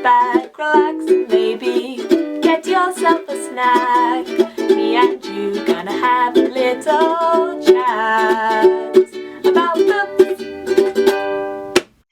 back, relax, and maybe get yourself a snack. Me and you gonna have a little chat about books.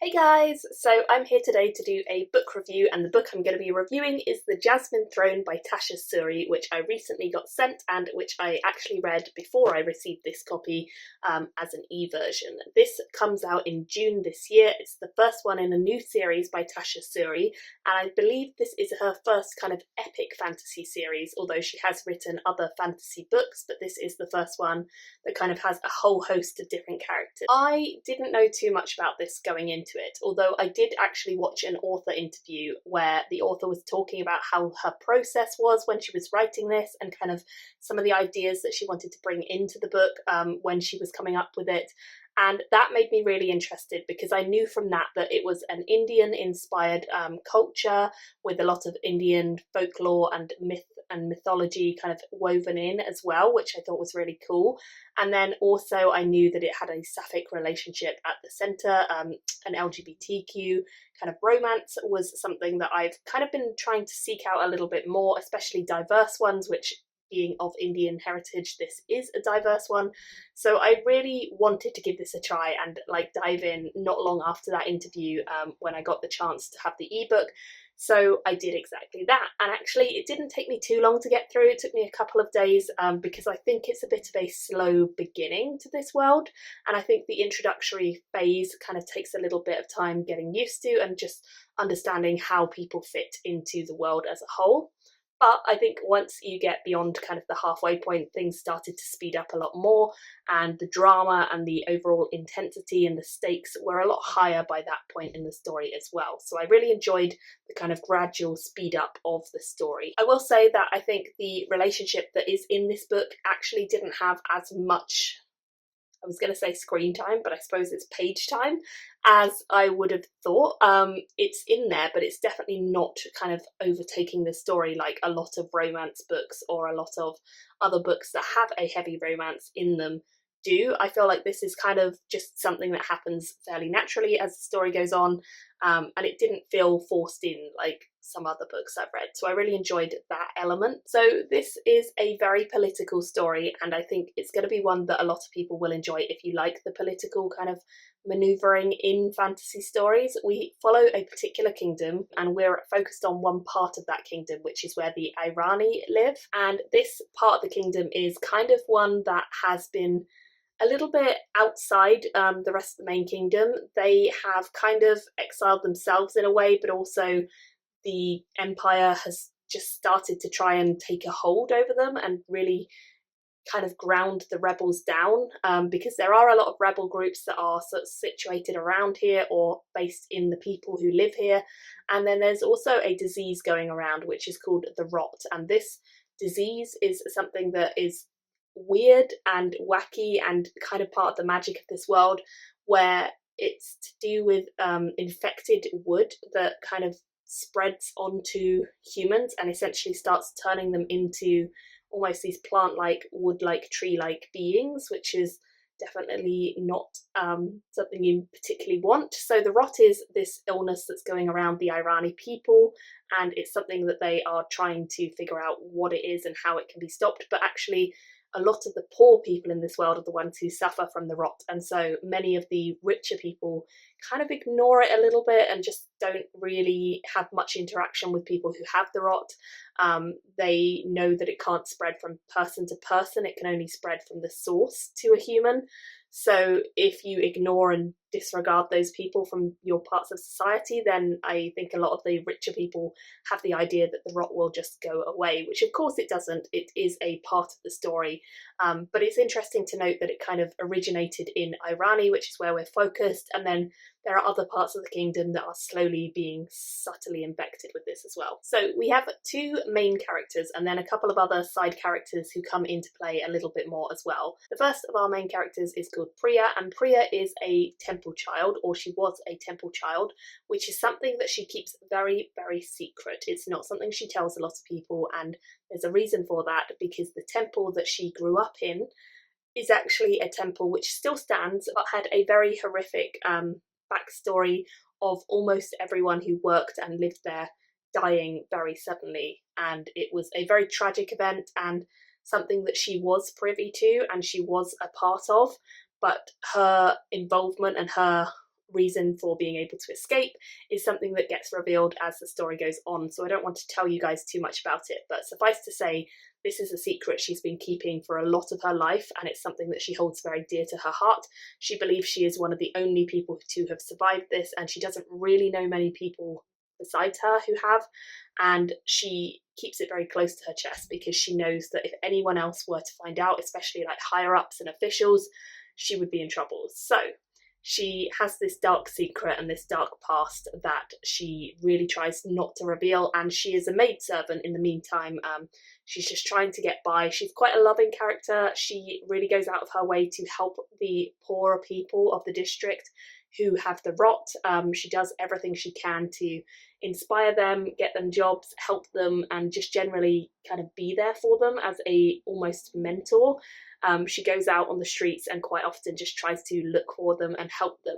Hey guys, so I'm here today to do a book review, and the book I'm going to be reviewing is The Jasmine Throne by Tasha Suri, which I recently got sent and which I actually read before I received this copy as an e-version. This comes out in June this year. It's the first one in a new series by Tasha Suri, and I believe this is her first kind of epic fantasy series, although she has written other fantasy books, but this is the first one that kind of has a whole host of different characters. I didn't know too much about this going into it, although I did actually watch an author interview where the author was talking about how her process was when she was writing this and kind of some of the ideas that she wanted to bring into the book when she was coming up with it. And that made me really interested because I knew from that it was an Indian-inspired culture with a lot of Indian folklore and myth and mythology kind of woven in as well, which I thought was really cool. And then also I knew that it had a sapphic relationship at the centre. An LGBTQ kind of romance was something that I've kind of been trying to seek out a little bit more, especially diverse ones, which being of Indian heritage, this is a diverse one. So I really wanted to give this a try and dive in not long after that interview when I got the chance to have the ebook. So I did exactly that, and actually it didn't take me too long to get through. It took me a couple of days because I think it's a bit of a slow beginning to this world, and I think the introductory phase kind of takes a little bit of time getting used to and just understanding how people fit into the world as a whole. But I think once you get beyond kind of the halfway point, things started to speed up a lot more, and the drama and the overall intensity and the stakes were a lot higher by that point in the story as well. So I really enjoyed the kind of gradual speed up of the story. I will say that I think the relationship that is in this book actually didn't have as much, I was going to say screen time, but I suppose it's page time, as I would have thought. It's in there, but it's definitely not kind of overtaking the story like a lot of romance books or a lot of other books that have a heavy romance in them do. I feel like this is kind of just something that happens fairly naturally as the story goes on, and it didn't feel forced in like some other books I've read. So I really enjoyed that element. So this is a very political story, and I think it's going to be one that a lot of people will enjoy if you like the political kind of manoeuvring in fantasy stories. We follow a particular kingdom and we're focused on one part of that kingdom, which is where the Irani live. And this part of the kingdom is kind of one that has been a little bit outside the rest of the main kingdom. They have kind of exiled themselves in a way, but also the empire has just started to try and take a hold over them and really kind of ground the rebels down, because there are a lot of rebel groups that are sort of situated around here or based in the people who live here. And then there's also a disease going around which is called the rot, and this disease is something that is weird and wacky and kind of part of the magic of this world, where it's to do with infected wood that kind of spreads onto humans and essentially starts turning them into almost these plant-like, wood-like, tree-like beings, which is definitely not something you particularly want. So the rot is this illness that's going around the Irani people, and it's something that they are trying to figure out what it is and how it can be stopped. But actually a lot of the poor people in this world are the ones who suffer from the rot, and so many of the richer people kind of ignore it a little bit and just don't really have much interaction with people who have the rot. They know that it can't spread from person to person, it can only spread from the source to a human. So if you ignore and disregard those people from your parts of society, then I think a lot of the richer people have the idea that the rot will just go away, which of course it doesn't. It is a part of the story, but it's interesting to note that it kind of originated in Irani, which is where we're focused, and then there are other parts of the kingdom that are slowly being subtly infected with this as well. So we have two main characters and then a couple of other side characters who come into play a little bit more as well. The first of our main characters is called Priya, and Priya is a temple child, or she was a temple child, which is something that she keeps very, very secret. It's not something she tells a lot of people, and there's a reason for that, because the temple that she grew up in is actually a temple which still stands but had a very horrific backstory of almost everyone who worked and lived there dying very suddenly. And it was a very tragic event and something that she was privy to and she was a part of, but her involvement and her reason for being able to escape is something that gets revealed as the story goes on. So I don't want to tell you guys too much about it, but suffice to say, this is a secret she's been keeping for a lot of her life, and it's something that she holds very dear to her heart. She believes she is one of the only people to have survived this, and she doesn't really know many people besides her who have, and she keeps it very close to her chest because she knows that if anyone else were to find out, especially like higher ups and officials, she would be in trouble. So she has this dark secret and this dark past that she really tries not to reveal, and she is a maidservant in the meantime. She's just trying to get by. She's quite a loving character. She really goes out of her way to help the poorer people of the district who have the rot. She does everything she can to inspire them, get them jobs, help them, and just generally kind of be there for them as a almost mentor. She goes out on the streets and quite often just tries to look for them and help them,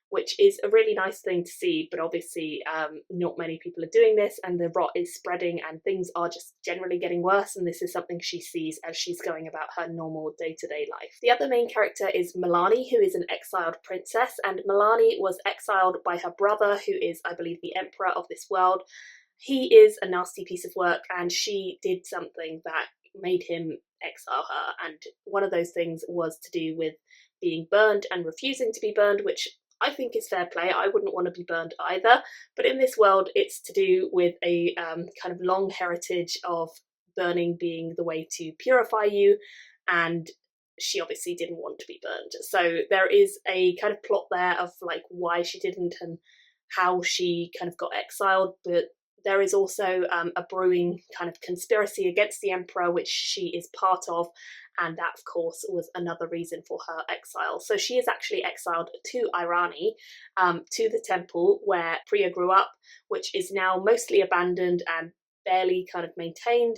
which is a really nice thing to see, but obviously not many people are doing this, and the rot is spreading and things are just generally getting worse, and this is something she sees as she's going about her normal day-to-day life. The other main character is Milani, who is an exiled princess, and Milani was exiled by her brother, who is, I believe, the emperor of this world. He is a nasty piece of work, and she did something that made him exile her, and one of those things was to do with being burned and refusing to be burned, which I think is fair play. I wouldn't want to be burned either, but in this world it's to do with a kind of long heritage of burning being the way to purify you, and she obviously didn't want to be burned. So there is a kind of plot there of like why she didn't and how she kind of got exiled, but there is also a brewing kind of conspiracy against the emperor, which she is part of, and that of course was another reason for her exile. So she is actually exiled to Irani, to the temple where Priya grew up, which is now mostly abandoned and barely kind of maintained.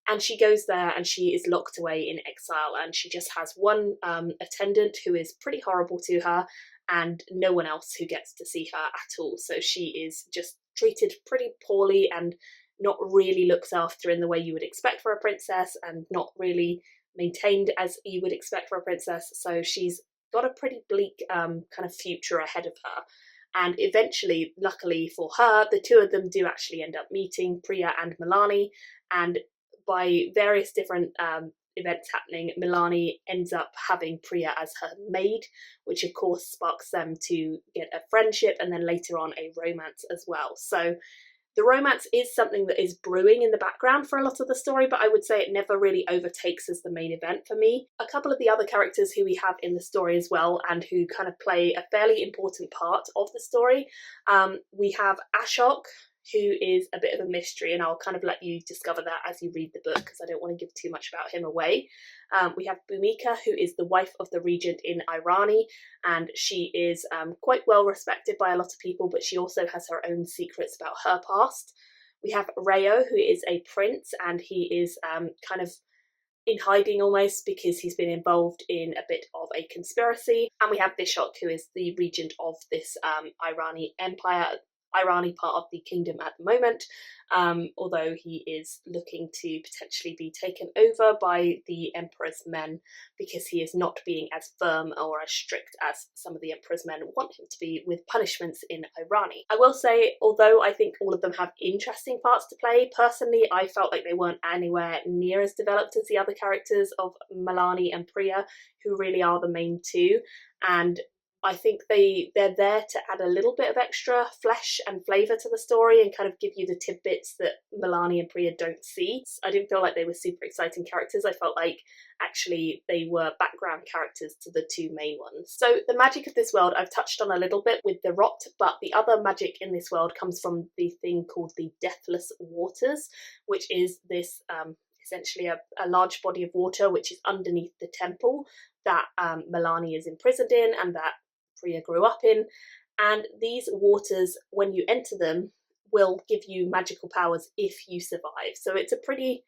And she goes there and she is locked away in exile, and she just has one attendant who is pretty horrible to her and no one else who gets to see her at all. So she is just treated pretty poorly and not really looked after in the way you would expect for a princess, and not really maintained as you would expect for a princess. So she's got a pretty bleak kind of future ahead of her. And eventually, luckily for her, the two of them do actually end up meeting, Priya and Milani, and by various different events happening, Milani ends up having Priya as her maid, which of course sparks them to get a friendship and then later on a romance as well. So the romance is something that is brewing in the background for a lot of the story, but I would say it never really overtakes as the main event for me. A couple of the other characters who we have in the story as well, and who kind of play a fairly important part of the story, we have Ashok, who is a bit of a mystery, and I'll kind of let you discover that as you read the book because I don't want to give too much about him away. We have Bhumika, who is the wife of the regent in Irani, and she is quite well respected by a lot of people, but she also has her own secrets about her past. We have Rayo, who is a prince, and he is kind of in hiding almost because he's been involved in a bit of a conspiracy. And we have Bishok, who is the regent of this Irani empire, Irani part of the kingdom at the moment, although he is looking to potentially be taken over by the emperor's men because he is not being as firm or as strict as some of the emperor's men want him to be with punishments in Irani. I will say, although I think all of them have interesting parts to play, personally I felt like they weren't anywhere near as developed as the other characters of Milani and Priya, who really are the main two, and I think they're there to add a little bit of extra flesh and flavour to the story and kind of give you the tidbits that Milani and Priya don't see. I didn't feel like they were super exciting characters. I felt like actually they were background characters to the two main ones. So the magic of this world I've touched on a little bit with the rot, but the other magic in this world comes from the thing called the Deathless Waters, which is this essentially a large body of water which is underneath the temple that Milani is imprisoned in and that Priya grew up in, and these waters, when you enter them, will give you magical powers if you survive. So it's a pretty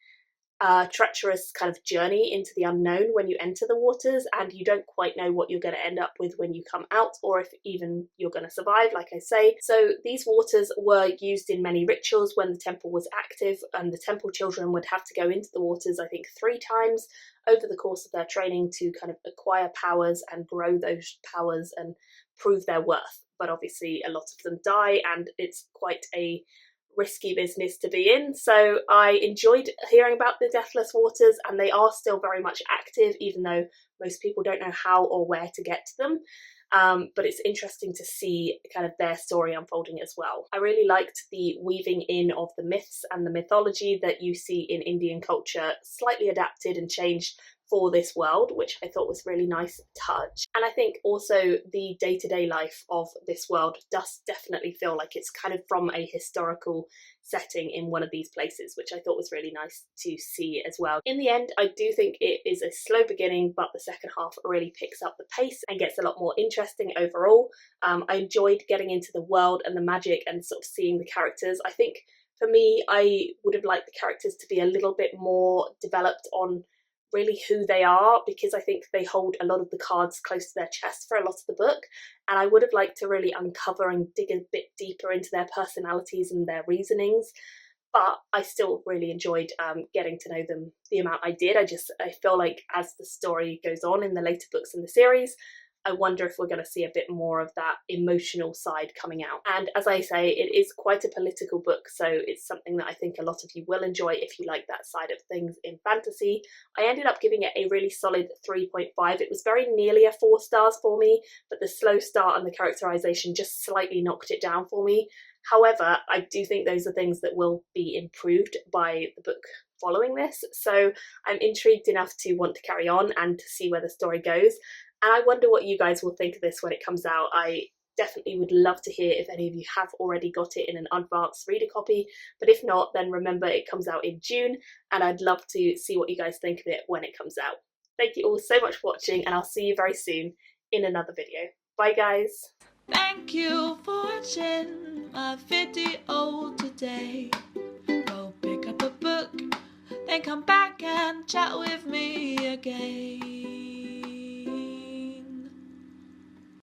treacherous kind of journey into the unknown when you enter the waters, and you don't quite know what you're going to end up with when you come out, or if even you're going to survive, like I say. So these waters were used in many rituals when the temple was active, and the temple children would have to go into the waters, I think 3 times over the course of their training to kind of acquire powers and grow those powers and prove their worth. But obviously a lot of them die, and it's quite a risky business to be in. So I enjoyed hearing about the Deathless Waters, and they are still very much active, even though most people don't know how or where to get to them. But it's interesting to see kind of their story unfolding as well. I really liked the weaving in of the myths and the mythology that you see in Indian culture, slightly adapted and changed for this world, which I thought was really nice touch. And I think also the day-to-day life of this world does definitely feel like it's kind of from a historical setting in one of these places, which I thought was really nice to see as well. In the end, I do think it is a slow beginning, but the second half really picks up the pace and gets a lot more interesting overall. I enjoyed getting into the world and the magic and sort of seeing the characters. I think for me, I would have liked the characters to be a little bit more developed on really who they are, because I think they hold a lot of the cards close to their chest for a lot of the book, and I would have liked to really uncover and dig a bit deeper into their personalities and their reasonings. But I still really enjoyed getting to know them the amount I did. I feel like as the story goes on in the later books in the series, I wonder if we're going to see a bit more of that emotional side coming out. And as I say, it is quite a political book, so it's something that I think a lot of you will enjoy if you like that side of things in fantasy. I ended up giving it a really solid 3.5. It was very nearly a 4 stars for me, but the slow start and the characterization just slightly knocked it down for me. However, I do think those are things that will be improved by the book following this, so I'm intrigued enough to want to carry on and to see where the story goes. And I wonder what you guys will think of this when it comes out. I definitely would love to hear if any of you have already got it in an advanced reader copy, but if not, then remember it comes out in June, and I'd love to see what you guys think of it when it comes out. Thank you all so much for watching, and I'll see you very soon in another video. Bye guys! Thank you for watching my video today. Go pick up a book, then come back and chat with me again.